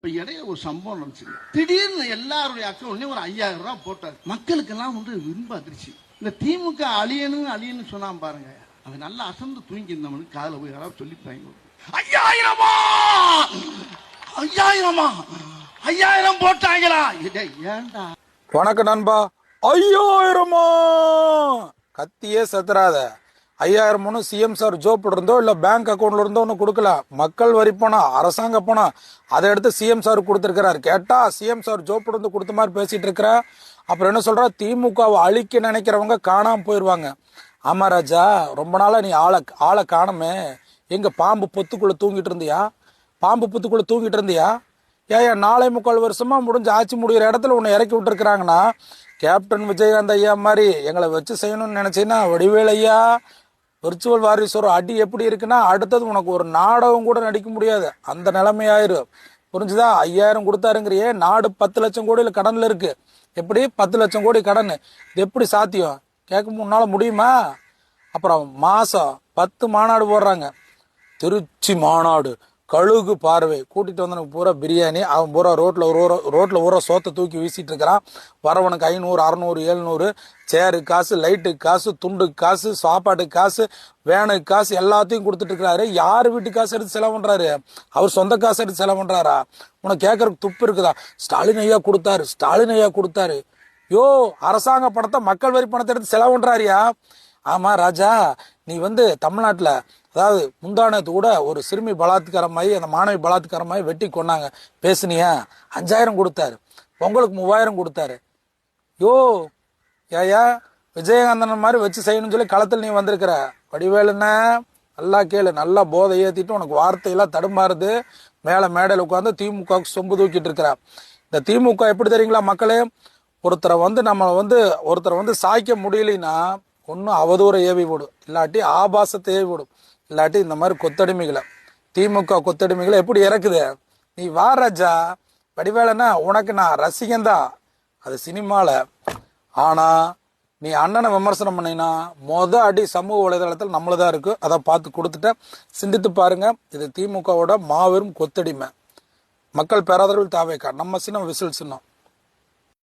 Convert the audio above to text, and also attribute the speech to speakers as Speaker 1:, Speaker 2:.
Speaker 1: இப்ப இடையில ஒரு சம்பவம் நடந்துச்சு. திடீர்னு எல்லாருடைய அக்கௌண்ட்லயும் ஒரு 5000 ரூபாய் போட்டாரு. மக்களுக்கெல்லாம் ரொம்ப அதிர்ச்சி. இந்த திமுக அழியணும் சொன்னா பாருங்க, அது நல்லா அசந்து தூங்கி இருந்தவனுக்கு காதல போய் யாராவது சொல்லிப்பாங்க, 5000 போட்டாங்களா? ஏன்டா?
Speaker 2: வணக்கம் நண்பா. 5000 கத்தியே சத்துறாத. 5000 சிஎம் சார் ஜோப்ல இருந்தோ இல்ல பேங்க் அக்கௌண்ட்ல இருந்தோ ஒன்னு கொடுக்கல. மக்கள் வரி பணம், அரசாங்க பணம், அதை எடுத்து சிஎம் சார் கொடுத்திருக்கிறார். கேட்டா சிஎம் சார் ஜோப்ல இருந்து கொடுத்த மாதிரி பேசிட்டு இருக்கிற. அப்புறம் என்ன சொல்ற, திமுகவை அழிக்க நினைக்கிறவங்க காணாம போயிருவாங்க. ஆமா ராஜா, ரொம்ப நாளா நீ ஆளை காணமே. எங்க பாம்பு பொத்துக்குள்ள தூங்கிட்டு இருந்தியா? பாம்பு பொத்துக்குள்ள தூங்கிட்டு இருந்தியா? ஏன் 4.25 வருஷமா முடிஞ்ச ஆட்சி முடிகிற இடத்துல உன்னை இறக்கி விட்டுருக்குறாங்கன்னா, கேப்டன் விஜயகாந்த் ஐயா மாதிரி எங்களை வச்சு செய்யணும்னு நினைச்சீங்கன்னா, வடிவேல் ஐயா விர்ச்சுவல் வாரிசு ஒரு அடி எப்படி இருக்குன்னா, அடுத்தது உனக்கு ஒரு நாடகம் கூட நடிக்க முடியாது, அந்த நிலைமையாயிரும். புரிஞ்சுதா? 5000 கொடுத்தாருங்கிறியே, நாடு 10 லட்சம் கோடியில் கடன்ல இருக்கு. எப்படி 10 லட்சம் கோடி கடன்? இது எப்படி சாத்தியம்? கேட்க முன்னால முடியுமா? அப்புறம் மாசம் 10 மாநாடு போடுறாங்க. திருச்சி மாநாடு, கழுகு பார்வை, கூட்டிட்டு வந்தவனுக்கு பூரா பிரியாணி, அவன் பூரா ரோட்ல ஊற சோத்தை தூக்கி வீசிட்டு இருக்கிறான். வரவனுக்கு 500 600 700 சேரு காசு, லைட்டுக்கு காசு, துண்டுக்கு காசு, சாப்பாட்டுக்கு காசு, வேனுக்கு காசு, எல்லாத்தையும் கொடுத்துட்டு இருக்கிறாரு. யாரு வீட்டு காசு எடுத்து செலவு பண்றாரு? அவர் சொந்த காசு எடுத்து செலவு பண்றாரா? உனக்கு கேட்கறதுக்கு துப்பு இருக்குதா? ஸ்டாலின் ஐயா கொடுத்தாரு. யோ, அரசாங்க பணத்தை, மக்கள் வரி பணத்தை எடுத்து செலவு பண்றாரியா? ஆமா ராஜா, நீ தமிழ்நாட்டுல, அதாவது முந்தானத்து கூட ஒரு சிறுமி பலாத்காரமாயி, அந்த மாணவி பலாத்காரமாயி வெட்டி கொண்டாங்க. பேசுனியா? 5000 கொடுத்தாரு. பொங்கலுக்கு 3000 கொடுத்தாரு. யோ ஏயா, விஜயகாந்தன் மாதிரி வச்சு செய்யணும்னு சொல்லி களத்தில் நீ வந்திருக்கிற. வடிவேலுன்னா நல்லா கேளு. நல்லா போதை ஏத்திட்டு உனக்கு வார்த்தையெல்லாம் தடுமாறுது. மேல மேடையில் உட்காந்து திமுகவுக்கு சொம்பு தூக்கிட்டு இருக்கிற. இந்த திமுக எப்படி தெரியுங்களா மக்களே? ஒருத்தரை ஒருத்தரை சாய்க்க முடியலன்னா, ஒன்னும் அவதூறை ஏவி விடும், இல்லாட்டி ஆபாசத்தை ஏவி விடும், இல்லாட்டி இந்த மாதிரி கொத்தடிமைகளை, திமுக கொத்தடிமைகளை எப்படி இறக்குது? நீ வா ராஜா. வடிவேலன்னா உனக்கு நான் ரசிகன்தான், அது சினிமால. ஆனா நீ அண்ணனை விமர்சனம் பண்ணினா அடி சமூக வலைதளத்தில் நம்மளதான் இருக்கு. அதை பார்த்து கொடுத்துட்ட. சிந்தித்து பாருங்க. இது திமுகவோட மாபெரும் கொத்தடிமை. மக்கள் பேராதரவில் தாவேக்கா. நம்ம சின்னம் விசில் சின்னம்.